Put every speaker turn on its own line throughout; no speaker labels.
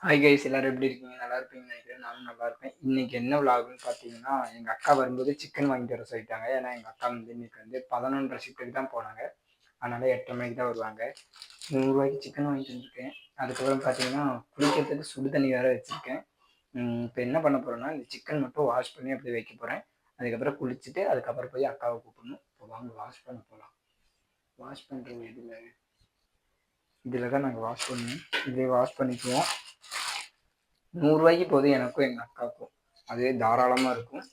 Hi guys, எல்லாரும் எப்படி இருக்கீங்க? நல்லா இருப்பீங்கன்னு நினைக்கிறேன். நானும் நல்லா இருப்பேன். இன்னைக்கு என்ன விளாகுன்னு பார்த்தீங்கன்னா, எங்கள் அக்கா வரும்போது சிக்கன் வாங்கிட்டு வர சொல்லிட்டாங்க. ஏன்னா எங்கள் அக்கா வந்து இன்னைக்கு வந்து 11:30 ஷிஃப்ட்டுக்கு தான் போனாங்க. அதனால 8:30 மணிக்கு தான் வருவாங்க. 100 சிக்கன் வாங்கிட்டு வந்துருக்கேன். அதுக்கப்புறம் பார்த்தீங்கன்னா, குடிக்கிறதுக்கு சுடு தண்ணி வேற வச்சுருக்கேன். இப்போ என்ன பண்ண போகிறேன்னா, இந்த சிக்கன் மட்டும் வாஷ் பண்ணி அப்படியே வைக்க போகிறேன். அதுக்கப்புறம் குளிச்சுட்டு அதுக்கப்புறம் போய் அக்காவை கூப்பிடணும். இப்போ வாங்க வாஷ் பண்ண போகலாம். வாஷ் பண்ணுறது இதில் தான் நாங்கள் வாஷ் பண்ணுவோம். இதிலே வாஷ் பண்ணிக்குவோம். 100 போதும் எனக்கும் எங்கள் அக்காவுக்கும். அதுவே தாராளமாக இருக்கும்.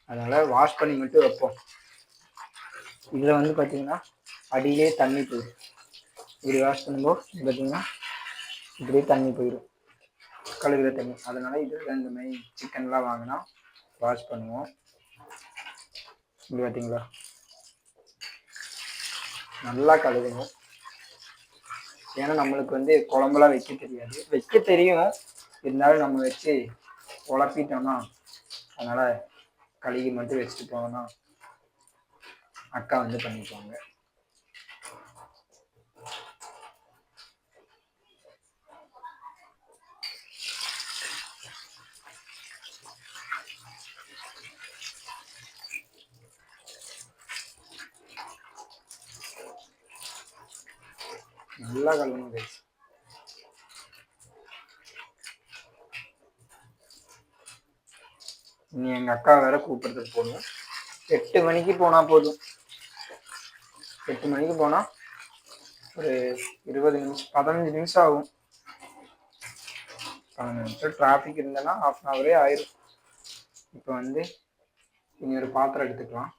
அதனால் வாஷ் பண்ணி மட்டும் வைப்போம். இதில் வந்து பார்த்திங்கன்னா அடியிலே தண்ணி போயிடும். இப்படி வாஷ் பண்ணும்போது பார்த்திங்கன்னா இப்படியே தண்ணி போயிடும், கழுவுற தண்ணி. அதனால் இதில் இந்த மாதிரி சிக்கன்லாம் வாங்கினா வாஷ் பண்ணுவோம். இப்படி பார்த்திங்களா, நல்லா கழுவணும். ஏன்னா நம்மளுக்கு வந்து குழம்புலாம் வைக்க தெரியாது. வைக்க தெரியும், இருந்தாலும் நம்ம வச்சு குழப்பிட்டோம்னா, அதனால் கழுவி மட்டும் வச்சுட்டு போனோம்னா அக்கா வந்து பண்ணிக்குவாங்க. நல்லா கழுவணும் கைஸ். இனி எங்கள் அக்கா வேற கூப்பிட்றதுக்கு போகணும். 8 மணிக்கு போனால் போதும். 8 மணிக்கு போனால் ஒரு 20 நிமிஷம் 15 நிமிஷம் ஆகும். 15 நிமிஷம் டிராஃபிக் இருந்தேன்னா 1/2 hour ஆயிரும். இப்போ வந்து இனி ஒரு பாத்திரம் எடுத்துக்கலாம்.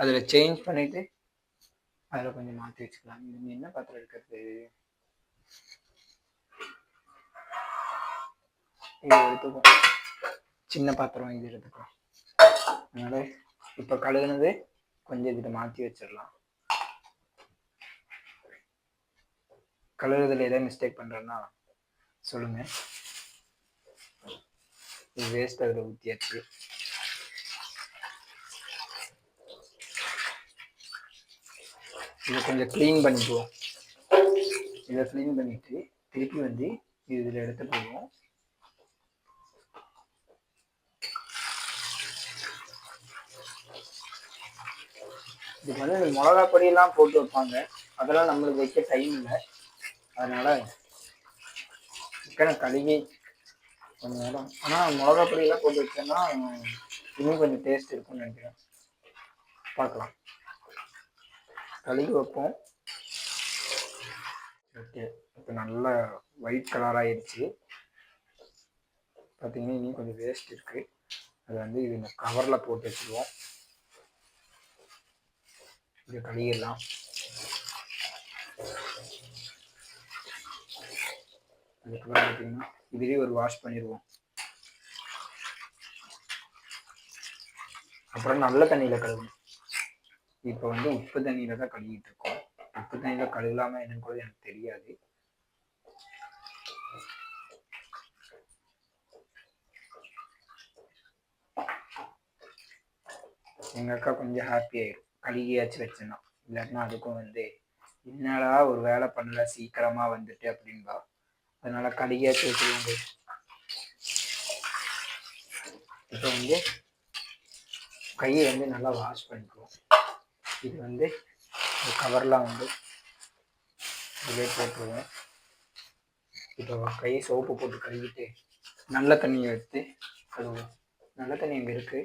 அதில் சேஞ்ச் பண்ணிவிட்டு அதில் கொஞ்சம் மாற்றி வச்சுக்கலாம். இது என்ன பாத்திரம் எடுக்கிறது? இது எடுத்துக்கும், சின்ன பாத்திரம் இது எடுத்துக்கலாம். அதனால் இப்போ கழுகுனது கொஞ்சம் இதில் மாற்றி வச்சிடலாம். கழுவுறதுல எதாவது மிஸ்டேக் பண்ணுறேன்னா சொல்லுங்கள். இது வேஸ்ட் அதில் ஊற்றியாச்சு. இதை கொஞ்சம் க்ளீன் பண்ணிக்குவோம். இதை க்ளீன் பண்ணிவிட்டு திருப்பி வந்து இதில் எடுத்து போடுவோம். இதுக்கு வந்து இந்த மிளகா பொடியெல்லாம் போட்டு வைப்பாங்க. அதெல்லாம் நம்மளுக்கு வைக்க டைம் இல்லை. அதனால் சிக்கனை கழுவி கொஞ்சம் நேரம், ஆனால் மிளகா பொடியெல்லாம் போட்டு வச்சோன்னா இன்னும் கொஞ்சம் டேஸ்ட் இருக்கும்னு நினைக்கிறேன். பார்க்கலாம், கழுவி வைப்போம். ஓகே, இப்போ நல்லா ஒயிட் கலர் ஆயிடுச்சு. பார்த்தீங்கன்னா இன்னும் கொஞ்சம் வேஸ்ட் இருக்குது. அது வந்து இது இந்த கவரில் போட்டு வச்சுருவோம். இதை கழுவிடலாம். அதுக்கப்புறம் பார்த்தீங்கன்னா இதுலேயே ஒரு வாஷ் பண்ணிடுவோம். அப்புறம் நல்ல தண்ணியில் கழுவணும். இப்போ வந்து உப்பு தண்ணியில் தான் கழுவிட்டு இருக்கோம். உப்பு தண்ணியில் கழுவலாமா என்னன்னு கூட எனக்கு தெரியாது. எங்கள் அக்கா கொஞ்சம் ஹாப்பி ஆயிடும் கழுகியாச்சும் வச்சுன்னா. இல்லாட்டினா அதுக்கும் வந்து என்னடா ஒரு வேலை பண்ணல சீக்கிரமாக வந்துட்டு அப்படின்பா. அதனால கழுகியாச்சும் வச்சுருவாங்க. இப்போ வந்து கையை வந்து நல்லா வாஷ் பண்ணிக்குவோம். இது வந்து கவர்லாம் வந்து இதிலே போட்டுருவோம். இப்போ கை சோப்பு போட்டு கழுவிட்டு நல்ல தண்ணியை எடுத்து கழுவுவோம். நல்ல தண்ணி அங்கே இருக்குது.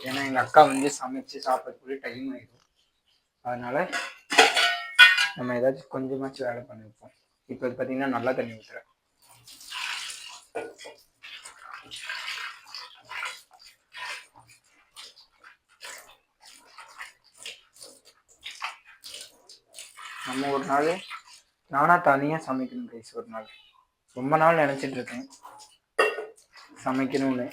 ஏன்னா எங்கள் அக்கா வந்து சமைச்சு சாப்பிடக்கூடிய டைம் ஆகிடும். அதனால் நம்ம ஏதாச்சும் கொஞ்சமாச்சும் வேலை பண்ணி வைப்போம். இப்போ இது பார்த்தீங்கன்னா நல்லா தண்ணி ஊற்றுறேன். நம்ம ஒரு நாள் நானாக தனியாக சமைக்கணும் கைஸ். ஒரு நாள் ரொம்ப நாள் நினச்சிட்டு இருக்கேன் சமைக்கணும்னு.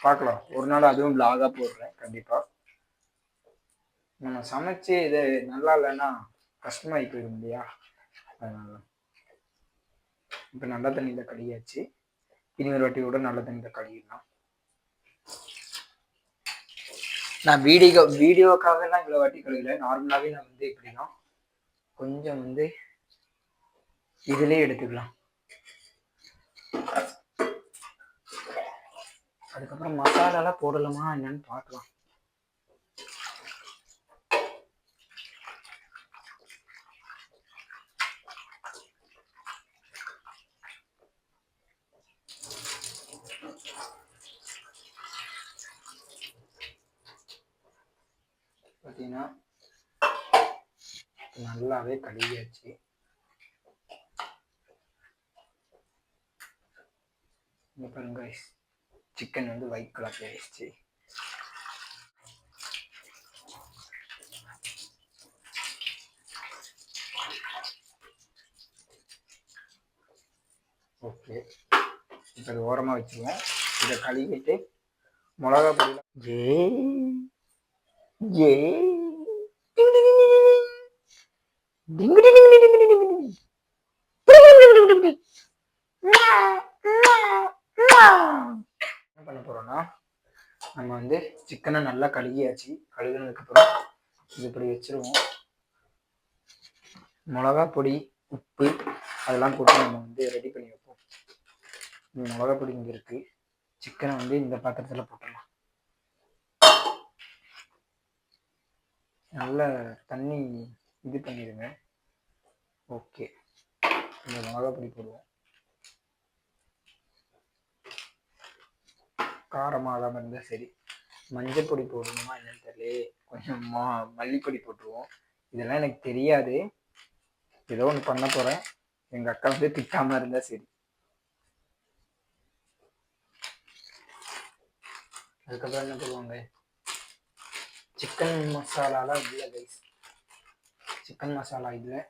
பார்க்கலாம், ஒரு நாள் அதுவும் vlog-ஆ போடுறேன் கண்டிப்பாக. நம்ம சமைச்சு இது நல்லா இல்லைன்னா கஷ்டமாகி போயிடும் இல்லையா? அதனால இப்போ நல்ல தண்ணியில் கழுவியாச்சு. இனி ஒரு வாட்டி கூட நல்ல தண்ணியில் கழுவிடலாம். நான் வீடியோக்காகலாம் இவ்வளோ வாட்டி கழுவல. நார்மலாகவே நான் வந்து இப்படிதான் கொஞ்சம் வந்து இதுலேயே எடுத்துக்கலாம். அதுக்கப்புறம் மசாலாலாம் போடலாமா என்னன்னு பார்க்கலாம். பார்த்தீங்கன்னா நல்லாவே கழுவியாச்சு. இங்கே பாருங்க சிக்கன் வந்து ஒயிட் கலர் ஆயிடுச்சு. ஓகே, இப்போ அது ஓரமாக வச்சுருவோம். இதை கழுவிட்டு மிளகா பொடி என்ன பண்ண போறோம்னா, நம்ம வந்து சிக்கனை நல்லா கழுகியாச்சு. கழுகுனதுக்கப்புறம் இது இப்படி வச்சிருவோம். மிளகா பொடி, உப்பு அதெல்லாம் போட்டு நம்ம வந்து ரெடி பண்ணி வைப்போம். மிளகா பொடி இங்கே இருக்கு. சிக்கனை வந்து இந்த பாத்திரத்தில் போட்டுடலாம். நல்ல தண்ணி இது பண்ணிடுங்க. ஓகே, இந்த மிளகா பொடி போடுவோம். காரமாகாமல் இருந்தால் சரி. மஞ்சள் பொடி போடணுமா என்னன்னு தெரியல. கொஞ்சம் மல்லிப்பொடி போட்டுருவோம். இதெல்லாம் எனக்கு தெரியாது. ஏதோ ஒன்று பண்ண போகிறேன். எங்கள் அக்கா வந்து திட்டாமல் இருந்தால் சரி. அதுக்கப்புறம் என்ன பண்ணுவாங்க, சிக்கன் மசாலாலாம் இல்லை கைஸ். சிக்கன் மசாலா இல்லை,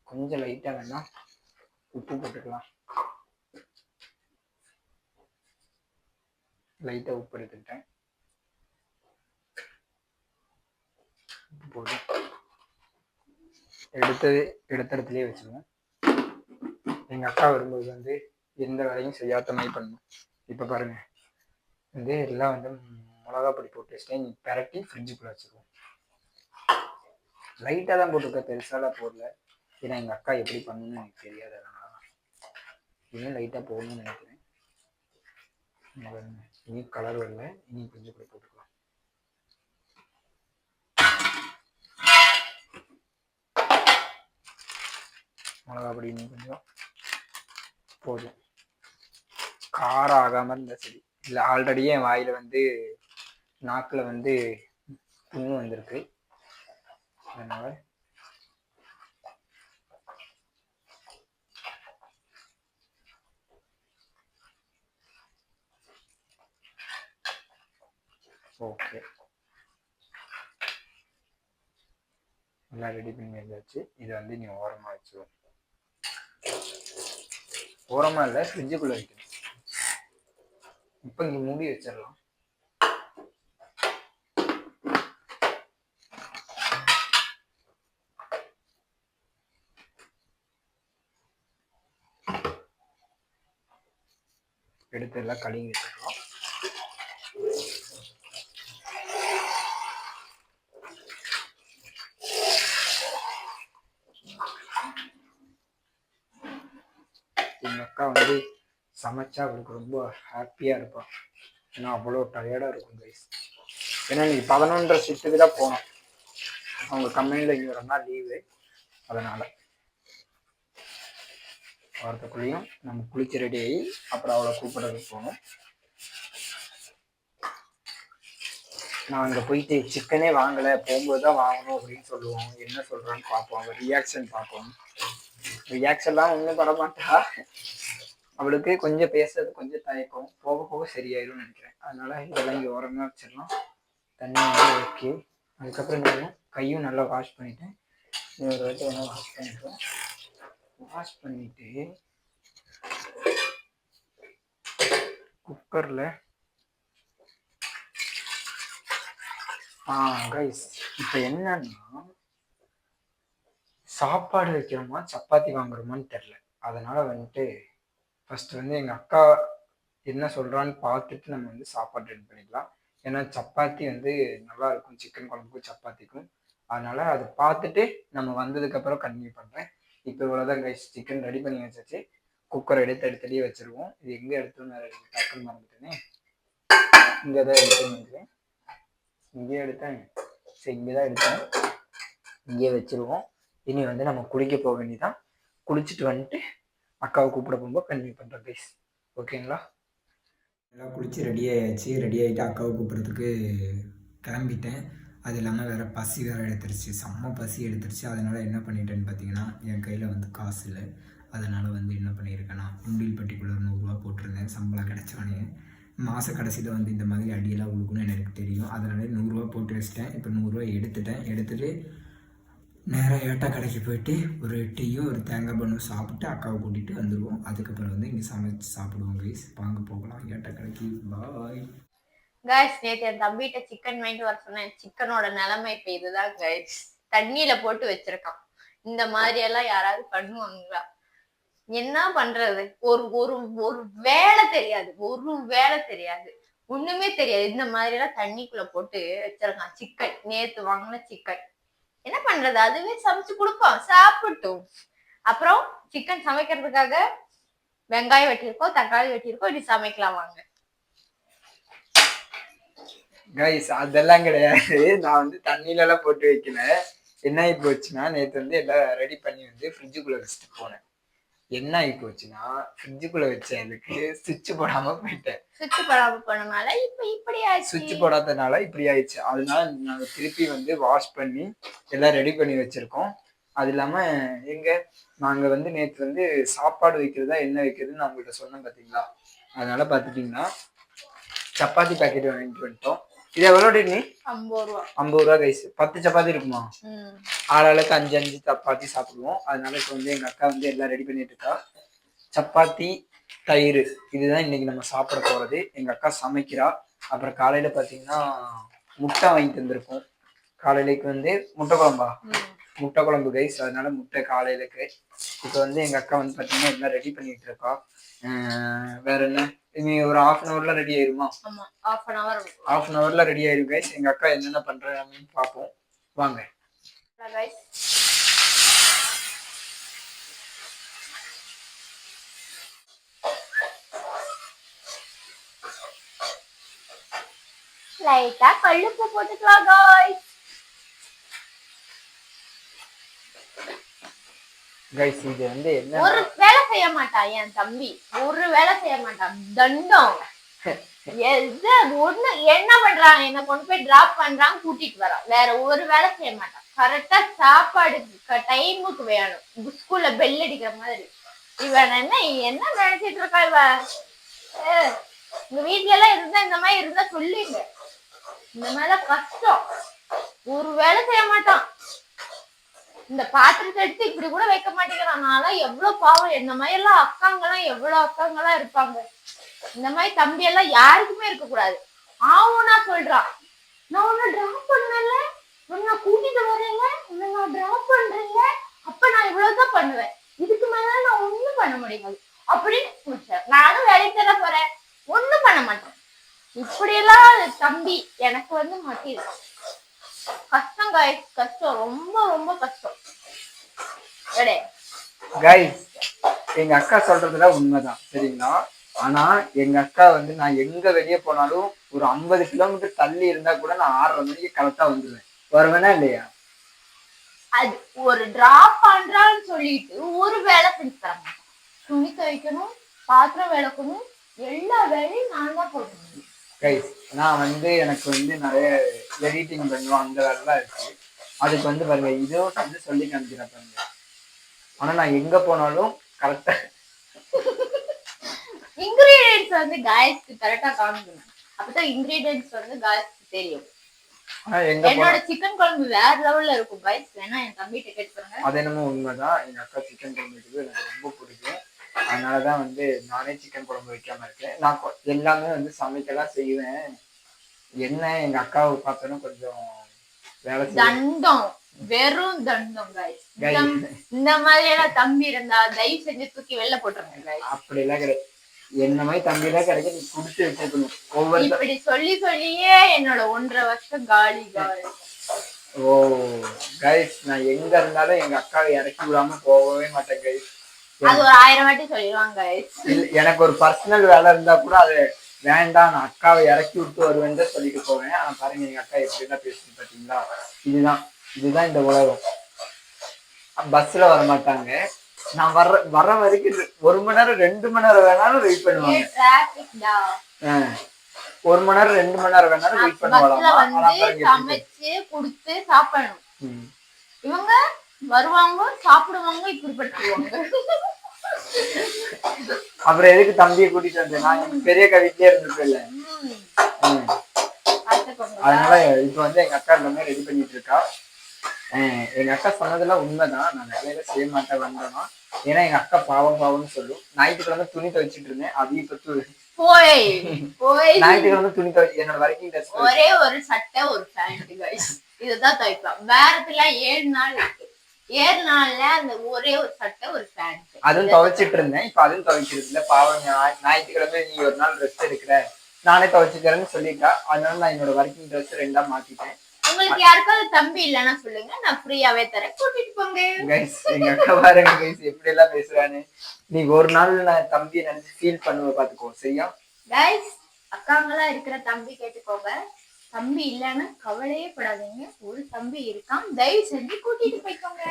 கொஞ்சம் லைட்டாக வேணால் உப்பு போட்டுக்கலாம். லைட்டாக உப்பு எடுத்துக்கிட்டேன். உப்பு போட்டு எடுத்த இடத்துலேயே வச்சுருவோம். எங்கள் அக்கா வரும்போது வந்து எந்த வேலையும் செய்யாத மாதிரி பண்ணணும். இப்போ பாருங்கள், வந்து எல்லாம் வந்து மிளகா பொடி போட்டு வச்சுட்டேன். பரட்டி ஃப்ரிட்ஜுக்குள்ளே வச்சுருவோம். லைட்டாக தான் போட்டிருக்க, பெருசாலாம் போடல. ஏன்னா எங்கள் அக்கா எப்படி பண்ணணும்னு எனக்கு தெரியாது. அதனால தான் இன்னும் லைட்டாக போடணும்னு நினைக்கிறேன். இனி கலர் வரல, இனி ஃப்ரிட்ஜுக்குள்ளே போட்டுக்கலாம். மிளகா பொடி இன்னும் கொஞ்சம் போதும். காரம் ஆகாமல் இருந்தால் சரி. இல்லை, ஆல்ரெடியே என் வாயில் வந்து நாக்கில் வந்து புண்ணு வந்திருக்கு. அதனால் ஓகே, எல்லாம் ரெடி பண்ணி வச்சாச்சு. இதை வந்து நீ ஓரமாக வச்சுருவோம். ஓரமாக இல்லை, ஃப்ரிட்ஜுக்குள்ளே வைக்கணும். இப்போ இங்கே மூடி வச்சிடலாம். எடுத்து எல்லாம் கழுவி வச்சிடலாம். எங்கள் அக்கா வந்து சமைச்சா அவளுக்கு ரொம்ப ஹாப்பியாக இருப்பாள். ஏன்னா அவ்வளோ டயர்டாக இருக்கும் கைஸ். ஏன்னா இன்னைக்கு 11:30 ஷிஃப்ட்டுக்கு தான் போனோம். அவங்க கம்பெனியில் இங்கே 2 நாள் லீவு. அதனால் வரத்துக்குள்ளேயும் நம்ம குளிச்சு ரெடி ஆகி அப்புறம் அவளை கூப்பிடறதுக்கு போகணும். நான் அங்கே போயிட்டு சிக்கனே வாங்கலை, போகும்போது தான் வாங்கணும் அப்படின்னு சொல்லுவோம். என்ன சொல்கிறான்னு பார்ப்போம், அவள் ரியாக்ஷன் பார்ப்போம். ரியாக்ஷன்லாம் ஒன்றும் பண்ண மாட்டா. அவளுக்கு கொஞ்சம் பேசுறது கொஞ்சம் தயக்கம். போக போக சரியாயிடும் நினைக்கிறேன். அதனால இதெல்லாம் இங்கே ஓரமாக வச்சிடலாம். தண்ணி வந்து ஓகே. அதுக்கப்புறம் என்ன, கையும் நல்லா வாஷ் பண்ணிட்டேன். இன்னொரு வாட்டி வேணால் வாஷ் பண்ணிட்டோம். வாஷ் பண்ணிட்டு குக்கரில் கைஸ் இப்போ என்னன்னா, சாப்பாடு வைக்கிறோமா சப்பாத்தி வாங்குறோமான்னு தெரில. அதனால வந்துட்டு ஃபர்ஸ்ட் வந்து எங்கள் அக்கா என்ன சொல்கிறான்னு பார்த்துட்டு நம்ம வந்து சாப்பாடு ரெடி பண்ணிக்கலாம். ஏன்னா சப்பாத்தி வந்து நல்லா இருக்கும் சிக்கன் குழம்புக்கும் சப்பாத்திக்கும். அதனால அதை பார்த்துட்டு நம்ம வந்ததுக்கப்புறம் கண்டினியூ பண்ணுறேன். இப்போ இவ்வளோதான் கைஸ், சிக்கன் ரெடி பண்ணி வச்சாச்சு. குக்கர் எடுத்தடியே வச்சுருவோம். இது எங்கே எடுத்துன்னு டக்குன்னு மறந்துட்டேனே, இங்கே தான் எடுத்துன்னு வந்துடுவேன். இங்கேயே எடுத்தேன், சரி இங்கே தான் எடுத்தேன், இங்கேயே வச்சுருவோம். இனி வந்து நம்ம குளிக்க போக வேண்டியதான். குளிச்சுட்டு வந்துட்டு அக்காவை கூப்பிட போகும்போது கண்டினியூ பண்ணுறேன் கைஸ். ஓகேங்களா? எல்லாம் குளித்து ரெடி ஆகிடுச்சு. ரெடி ஆகிட்டு அக்காவை கூப்பிட்றதுக்கு கிளம்பிட்டேன். அது இல்லாமல் வேறு பசி வேறு எடுத்துருச்சு, செம்ம பசி எடுத்துருச்சு. அதனால் என்ன பண்ணிட்டேன்னு பார்த்தீங்கன்னா, என் கையில் வந்து காசு இல்லை. அதனால் வந்து என்ன பண்ணியிருக்கேன்னா, உண்டியல் பட்டிக்குள்ளே 100 ரூபா போட்டிருந்தேன். சம்பளம் கிடச்சோடனே மாத கடைசியில் வந்து இந்த மாதிரி அடியெல்லாம் உழுக்கணும்னு எனக்கு தெரியும். அதனால 100 ரூபா போட்டு வச்சிட்டேன். இப்போ 100 ரூபா எடுத்துகிட்டு நேராக ஏட்டா கடைக்கு போயிட்டு ஒரு டீயும் ஒரு தேங்காய் பண்ணும் சாப்பிட்டு அக்காவை கூட்டிகிட்டு வந்துடுவோம். அதுக்கப்புறம் வந்து இங்கே சமைச்சு சாப்பிடுவோம் கைஸ். வாங்க போகலாம் ஏட்டா கடைக்கு. Bye
guys. நேற்று என் தம்பிகிட்ட சிக்கன் வாங்கிட்டு வர சொன்னேன். சிக்கனோட நிலைமை இப்போ இதுதான் கைஸ். தண்ணியில போட்டு வச்சிருக்கான். இந்த மாதிரி எல்லாம் யாராவது பண்ணுவாங்களா? என்ன பண்றது? ஒரு ஒரு ஒரு வேலை தெரியாது, ஒண்ணுமே தெரியாது. இந்த மாதிரி எல்லாம் தண்ணிக்குள்ள போட்டு வச்சிருக்கான் சிக்கன். நேத்து வாங்கின சிக்கன். என்ன பண்றது? அதுவே சமைச்சு கொடுப்போம், சாப்பிட்டோம். அப்புறம் சிக்கன் சமைக்கிறதுக்காக வெங்காயம் வெட்டியிருக்கோம், தக்காளி வெட்டியிருக்கோம். இப்படி சமைக்கலாம் வாங்க
கைஸ். அதெல்லாம் கிடையாது, நான் வந்து தண்ணியில எல்லாம் போட்டு வைக்கல. என்ன ஆகி போச்சுன்னா, நேற்று வந்து எல்லாம் ரெடி பண்ணி வந்து ஃப்ரிட்ஜுக்குள்ள வச்சுட்டு போனேன். என்ன ஆகி போச்சுன்னா, ஃப்ரிட்ஜுக்குள்ள வச்சதுக்கு சுவிட்ச் போடாம போயிட்டேன்.
சுவிட்ச் போடாம போனனால இப்படி ஆயிடுச்சு.
சுவிட்ச் போடாதனால இப்படி ஆயிடுச்சு. அதனால நாங்க திருப்பி வந்து வாஷ் பண்ணி எல்லாம் ரெடி பண்ணி வச்சிருக்கோம். அது இல்லாம நாங்க வந்து நேற்று வந்து சாப்பாடு வைக்கிறதா என்ன வைக்கிறதுன்னு நான் உங்கள்கிட்ட சொன்னேன் பார்த்தீங்களா? அதனால பார்த்துட்டீங்கன்னா சப்பாத்தி பாக்கெட் வாங்கிட்டு வந்துட்டோம். இது எவ்வளோடி நீ? 50 ரூபா கைஸ். 10 சப்பாத்தி இருக்குமா? ஆளாளுக்கு 5 சப்பாத்தி சாப்பிடுவோம். அதனால இப்போ வந்து எங்க அக்கா வந்து எல்லாம் ரெடி பண்ணிட்டு இருக்கா. சப்பாத்தி தயிர் இதுதான் இன்னைக்கு நம்ம சாப்பிட போறது. எங்க அக்கா சமைக்கிறா. அப்புறம் காலையில பாத்தீங்கன்னா முட்டை வாங்கி தந்திருக்கோம். காலையிலக்கு வந்து முட்டை குழம்பு கைஸ். அதனால முட்டை காலையிலக்கு. இப்போ வந்து எங்க அக்கா வந்து பாத்தீங்கன்னா எல்லாம் ரெடி பண்ணிட்டு இருக்கா. வேற என்ன, இனி ஒரு 1/2 hourல ரெடி ஆயிருமா?
half an
hourல ரெடி ஆயிரும் கைஸ். எங்க அக்கா என்னென்ன பண்றாங்கன்னு பார்ப்போம் வாங்க.
லைட்டா கல்லுப்பு போட்டுக்கலாம் गाइस.
கைஸ் இது வந்து என்ன,
ஒரு வேலை செய்ய மாட்டான் என் தம்பி, ஒரு வேலை செய்ய மாட்டான். தண்டம். ஒண்ணு என்ன பண்றாங்க, என்ன கொண்டு போய் டிராப் பண்றாங்க, கூட்டிட்டு வரான். வேற ஒரு வேலை செய்ய மாட்டான். கரெக்டா சாப்பாடு டைமுக்கு வேணும். ஸ்கூல்ல பெல் அடிக்கிற மாதிரி. இவன் என்ன நினைச்சிட்டு இருக்கா இவ? உங்க வீட்டுல எல்லாம் இருந்தா இந்த மாதிரி இருந்தா சொல்லுங்க. இந்த மாதிரிலாம் கஷ்டம். ஒரு வேலை செய்ய மாட்டான். இந்த பாத்திரத்தை எடுத்து இப்படி கூட வைக்க மாட்டேங்கிறான். எவ்வளவு பாவம். இந்த மாதிரி எல்லாம் எவ்வளவு அக்காங்கெல்லாம் இருப்பாங்க. இந்த மாதிரி தம்பி எல்லாம் யாருக்குமே இருக்க கூடாது. ஆவுனா சொல்றான், நான் உன்னை டிராப் பண்ணல, உன்னை கூட்டிட்டு வரல, உன்னை நான் டிராப் பண்றேன்ல, அப்ப நான் இவ்வளவுதான் பண்ணுவேன், இதுக்கு மேல நான் ஒண்ணும் பண்ண முடியாது அப்படின்னு. நானும் வேலைக்கு தர போறேன், ஒண்ணும் பண்ண மாட்டேன். இப்படி எல்லாம் தம்பி எனக்கு வந்து மாட்டிது. கஷ்டம் गाइस, கஷ்டம், ரொம்ப ரொம்ப கஷ்டம்.
गाइस எங்க அக்கா சொல்றதுல உண்மைதான் சரிங்களா? ஆனா எங்க அக்கா வந்து நான் எங்க வெளியே போனாலும் ஒரு 50 கிலோமீட்டர் தள்ளி இருந்தா கூட நான் 6:30 மணிக்கு கரெக்டா வந்துடுவேன். வருவேனா இல்லையா?
அது ஒரு டிராப் பண்றான்னு சொல்லிட்டு ஒரு வேலை செஞ்சு தராங்க. துணி துவைக்கணும், பாத்திரம் விளக்கணும், எல்லா வேலையும் நான் தான் போடணும்.
கைஸ் நான் வந்து எனக்கு வந்து நிறைய எடிட்டிங் பண்ணுவோம், அந்த வேலைலாம் இருக்கு. அதுக்கு வந்து பாருங்க இதுவும் வந்து சொல்லி காமிக்கிறேன் பாருங்க. ஆனா நான் எங்க போனாலும் கரெக்டா
இன்கிரிடியன்ஸ் வந்து गाइस्க்கு கரெக்டா காமிக்கணும். அப்பதான் இன்கிரிடியன்ஸ் வந்து गाइस्க்கு தெரியும். என்னோட சிக்கன் குழம்பு வேற லெவல்ல இருக்கும் गाइस. வேணா என் தம்பிட்ட கேட்டு பாருங்க.
அது என்னமோ உண்மைதான். எங்க அக்கா சிக்கன் குழம்பு வைக்கிறது எனக்கு ரொம்ப பிடிக்கும். அதனாலதான் வந்து நானே சிக்கன் குழம்பு வைக்காம இருக்கேன். நான் எல்லாமே வந்து சமைக்கலாம் செய்வேன். என்ன எங்க அக்காவை பார்த்தோன்னா கொஞ்சம் வேலை
தண்டம், வெறும் தண்டம் गाइस. இந்த மாதிரி எல்லாம் தம்பி இருந்தா தயவு செஞ்சு தூக்கி வெளில போட்டுருங்க गाइस.
அப்படி எல்லாம் கிடையாது. என்ன மாதிரி தம்பிலாம் கிடைக்க நீ குடுத்து வச்சிருக்கணும் ஒவ்வொரு
இப்படி சொல்லி சொல்லியே என்னோட 1.5 வருஷம் காலி.
ஓ கைஸ், நான் எங்க இருந்தாலும் எங்க அக்காவை இறக்கி விடாம போகவே மாட்டேன் கைஸ்.
அது ஒரு 1000 வாட்டி சொல்லிடுவாங்க கைஸ்.
எனக்கு ஒரு பர்சனல் வேலை இருந்தா கூட அது வேண்டாம், நான் அக்காவை இறக்கி விட்டு வருவேன் தான் சொல்லிட்டு போவேன். ஆனா பாருங்க எங்க அக்கா எப்படிதான் பேசுது பாத்தீங்களா. இதுதான் இந்த உலகம். பஸ்ல வர மாட்டாங்க, நான் வர்ற வரைக்கும் 1 மணி நேரம் 2 மணி நேரம் வேணாலும் வெயிட் பண்ணுவாங்க. 1 மணி நேரம் 2 மணி நேரம் வேணாலும் வெயிட் பண்ணுவாங்க.
சமைச்சு குடுத்து சாப்பிடணும். இவங்க வருவாங்க, சாப்பிடுவாங்க, இப்படி படுத்துவாங்க.
அப்புறம் எதுக்கு தம்பியை கூட்டிட்டு வந்தேன், நான் பெரிய கவிதையே இருந்திருக்கல. அதனால இப்ப வந்து எங்க அக்கா எல்லாமே ரெடி பண்ணிட்டு இருக்கா. எங்க அக்கா சொன்னதெல்லாம் உண்மைதான், நான் வேலையில செய்ய மாட்டேன் வந்தேன்னா. ஏன்னா எங்க அக்கா பாவம்னு சொல்லும். ஞாயிற்றுக்கிழமை துணி துவைச்சிட்டு இருந்தேன், அதையும் இப்ப ஞாயிற்றுக்கிழமை துணி துவைச்சு என்னோட வரைக்கும்
ஒரே ஒரு சட்டை ஒரு பேண்ட் கைஸ், இதுதான் துவைப்பேன். வேறத்துல 7 நாள் இருக்கு. 7 நாள்ல அந்த ஒரே ஒரு சட்டை ஒரு பேண்ட்
அதுவும் துவைச்சிட்டு இருந்தேன். இப்ப அதுவும் துவைக்கிறது இல்ல. பாவம், ஞாயிற்றுக்கிழமை நீ ஒரு நாள் ரெஸ்ட் எடுக்கிற, நானே துவைச்சுக்கிறேன்னு சொல்லிட்டா. அதனால நான் என்னோட ஒர்க்கிங் ட்ரெஸ் 2ஆ மாத்திட்டேன்.
உங்களுக்கு யாருக்காவது தம்பி இல்லைன்னா சொல்லுங்க, நான் ஃப்ரீயாவே தரேன், கூட்டிட்டு போங்க
கைஸ். எங்க அக்கா பாருங்க கைஸ் எப்படி எல்லாம் பேசுறானு. நீ ஒரு நாள் நான் தம்பியை நினைச்சு ஃபீல் பண்ணுவ பாத்துக்கோ, சரியா
கைஸ். அக்காங்களா இருக்கிற தம்பி கேட்டுக்கோங்க, தம்பி இல்லைன்னு கவலையே படாதீங்க, ஒரு தம்பி இருக்கான், தயவு செஞ்சு கூட்டிட்டு போய்க்கோங்க.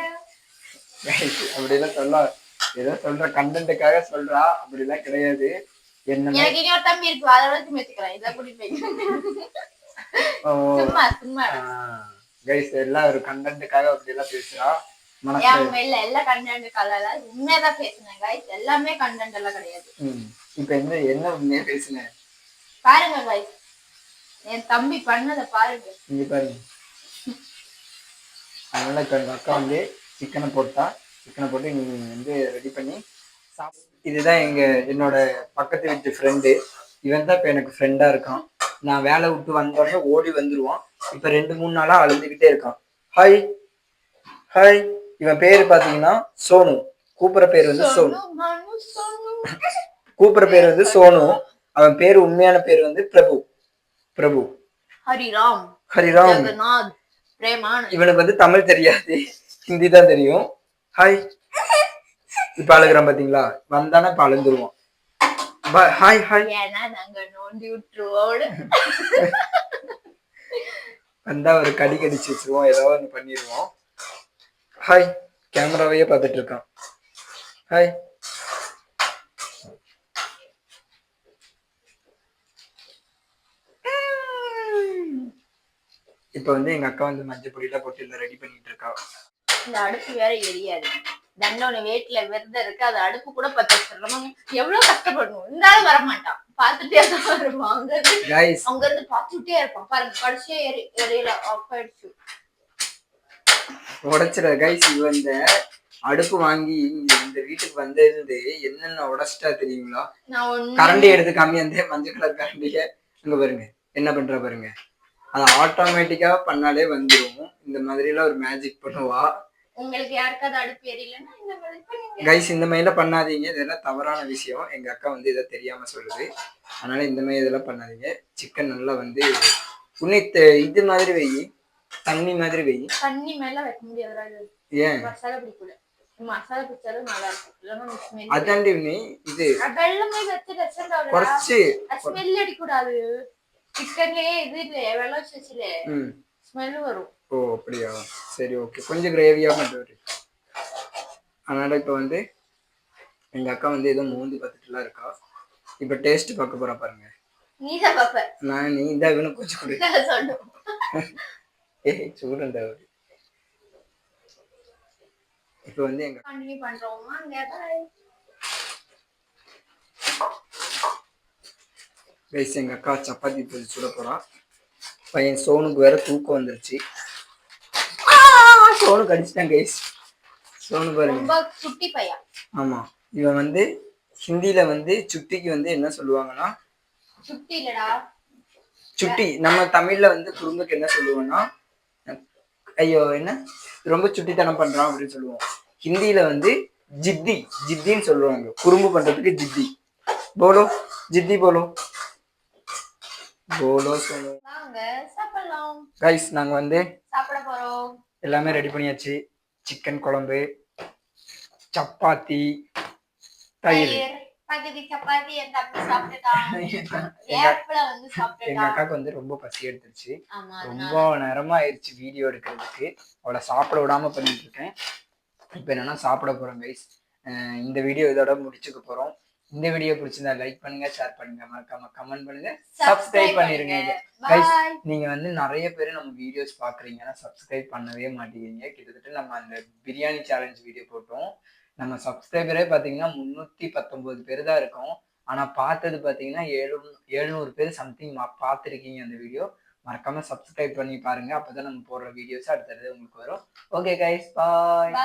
அப்படி எல்லாம் சொல்ல, ஏதோ சொல்ற கண்டென்ட்டுக்காக சொல்றா, அப்படி எல்லாம் கிடையாது.
எனக்கு இன்னொரு தம்பி இருக்கு, அதை வச்சு மெச்சுக்கிறேன், இதை கூட்டிட்டு போய்க்கோங்க. சும்மா
கைஸ் எல்லாம் ஒரு கண்டென்ட்டுக்காக அப்படி எல்லாம் பேசுறா.
எல்லாம் கண்டென்ட்டுக்காக உண்மையதான் பேசுனேன் கைஸ், எல்லாமே கண்டென்ட் எல்லாம் கிடையாது.
இப்ப என்ன உண்மையா பேசுனேன்
பாருங்க கைஸ், என் தம்பி பண்ணதை பாருங்க,
இங்க பாருங்க. அதனால இப்ப எங்க அக்கா வந்து சிக்கனை போட்டு நீ வந்து ரெடி பண்ணி இதுதான் என்னோட பக்கத்து வீட்டு ஃப்ரெண்டு. இவன் தான் இப்ப எனக்கு ஃப்ரெண்டா இருக்கான். நான் வேலை விட்டு வந்தோடனே ஓடி வந்துருவான். இப்ப 2-3 நாளா அழுதுகிட்டே இருக்கான். Hi hi. இவன் பேரு பாத்தீங்கன்னா சோனு. கூப்பிடுற பேர் வந்து சோனு. கூப்பிடுற பேர் வந்து சோனு. அவன் பேரு உண்மையான பேர் வந்து பிரபு
ஹரிராம்.
இவனுக்கு வந்து தமிழ் தெரியாது, ஹிந்தி தான் தெரியும். ஹாய். இப்ப அழுகுறான் பாத்தீங்களா, வந்தானே இப்ப அழுந்துருவான். Hi hi. வந்தா ஒரு கடிச்சு வச்சிருவோம், ஏதோ ஒண்ணு பண்ணிடுவோம். ஹாய். கேமராவையே பார்த்துட்டு இருக்கான். ஹாய். இப்ப வந்து எங்க அக்கா வந்து மஞ்சள் பொடியெல்லாம் போட்டு எல்லாம் ரெடி பண்ணிட்டு இருக்கா.
இந்த அடுப்பு வேற எரியாது, தண்டோட வேட்டுல விரதம் இருக்கு, அது அடுப்பு கூட பத்த சொல்றோம். எவ்வளவு கஷ்டப்படணும், இருந்தாலும் வரமாட்டான், பாத்துட்டே தான் வருவான். அங்க இருந்து பாத்துட்டே இருப்பான். பாருங்க கடைசியா எரியல, ஆஃப் ஆயிடுச்சு.
உடைச்சிட கைஸ். இவன் இந்த அடுப்பு வாங்கி இந்த வீட்டுக்கு வந்திருந்து என்னென்ன உடைச்சிட்டா தெரியுங்களா. கரண்டி எடுத்து காமி, அந்த மஞ்சள் கலர் கரண்டிய இங்க பாருங்க என்ன பண்ற பாருங்க. அது ஆட்டோமேட்டிக்கா பண்ணாலே வந்துடும். இந்த மாதிரி எல்லாம் ஒரு மேஜிக் பண்ணுவா.
உங்களுக்கு யாருக்காவது அடுப்பு எரியலன்னா இந்த மாதிரி பண்ணுங்க
கைஸ். இந்த மாதிரி எல்லாம் பண்ணாதீங்க, இதெல்லாம் தவறான விஷயம். எங்க அக்கா வந்து இதை தெரியாம சொல்லுது. அதனால இந்த மாதிரி இதெல்லாம் பண்ணாதீங்க. சிக்கன் நல்லா வந்து இது மாதிரி வை, தண்ணி மாதிரி வை.
தண்ணி மேல வைக்க முடியாது,
ஏன்
மசாலா பிடிக்கல. மசாலா பிடிச்சாலும் நல்லா இருக்கும்.
அதாண்டி இது
வெள்ளமே வச்சு ரெஸ்ட் ஆகுது,
குறைச்சு
ஸ்மெல் அடிக்க கூடாது. சிக்கன்லயே இது இல்ல வெள்ளம் வச்சுல ஸ்மெல் வரும்.
ஓ அப்படியா, சரி ஓகே. கொஞ்சம் கிரேவியா பண்ணுவாரு. அதனால இப்ப வந்து எங்க அக்கா வந்து ஏதோ மூந்து பார்த்துட்டுலாம் இருக்கா. இப்ப டேஸ்ட் பார்க்க போறா பாருங்க.
நீதான் பாப்ப,
நான் நீ தான் இவனுக்கு கொஞ்சம் கொடு
சொல்லு.
சூடண்டா அவரு. இப்ப வந்து எங்க
கண்டினியூ பண்றோமா
கைஸ். எங்க அக்கா சப்பாத்தி போய் சுட போறா. பையன் சோனுக்கு வேற தூக்கம் வந்துருச்சு. சோனு கடிச்சிட்டான் கைஸ். சோனு பாருங்க
ரொம்ப சுட்டி பையன்.
ஆமா. இவன் வந்து ஹிந்தில வந்து சுட்டிக்கு வந்து என்ன சொல்லுவாங்கன்னா,
சுட்டி இல்லடா
சுட்டி. நம்ம தமிழ்ல வந்து குறும்புக்கு என்ன சொல்லுவோம்னா, ஐயோ என்ன ரொம்ப சுட்டித்தனம் பண்றான் அப்படின்னு சொல்லுவோம். ஹிந்தியில வந்து ஜித்தின்னு சொல்லுவாங்க. குறும்பு பண்றதுக்கு ஜித்தி. போலோ ஜித்தி போலோ போலோ சொல்லு.
வாங்க சாப்பிடலாம்.
கைஸ் நாங்கள் வந்து
சாப்பிட போறோம்.
எல்லாமே ரெடி பண்ணியாச்சு. சிக்கன் குழம்பு, சப்பாத்தி, தயிர்.
பகுதி சப்பாத்தி என் தம்பி சாப்பிட்டுட்டான். ஏப்ல வந்து சாப்பிட்டுட்டான்.
எங்க அக்காவுக்கு வந்து ரொம்ப பசி எடுத்துருச்சு. ரொம்ப நேரமா ஆயிடுச்சு வீடியோ எடுக்கிறதுக்கு. அவளை சாப்பிட விடாம பண்ணிட்டு இருக்கேன். இப்போ என்னன்னா சாப்பிட போறோம் கைஸ். இந்த வீடியோ இதோட முடிச்சுக்க போறோம். இந்த வீடியோ பிடிச்சிருந்தா லைக் பண்ணுங்க, ஷேர் பண்ணுங்க, மறக்காம கமெண்ட் பண்ணுங்க, சப்ஸ்கிரைப் பண்ணிருங்க. கைஸ் நீங்க வந்து நிறைய பேர் நம்ம வீடியோஸ் பாக்குறீங்க, ஆனா சப்ஸ்கிரைப் பண்ணவே மாட்டேங்கிறீங்க. கிட்டத்தட்ட நம்ம அந்த பிரியாணி சேலஞ்ச் வீடியோ போட்டோம். நம்ம சப்ஸ்கிரைபரே பாத்தீங்கன்னா 319 பேர் தான் இருக்கும். ஆனா பார்த்தது பாத்தீங்கன்னா 700 பேர் சம்திங் பார்த்துருக்கீங்க அந்த வீடியோ. மறக்காம சப்ஸ்கிரைப் பண்ணி பாருங்க. அப்பதான் நம்ம போடுற வீடியோஸ் அடுத்தது உங்களுக்கு வரும். ஓகே கைஸ், பாய்.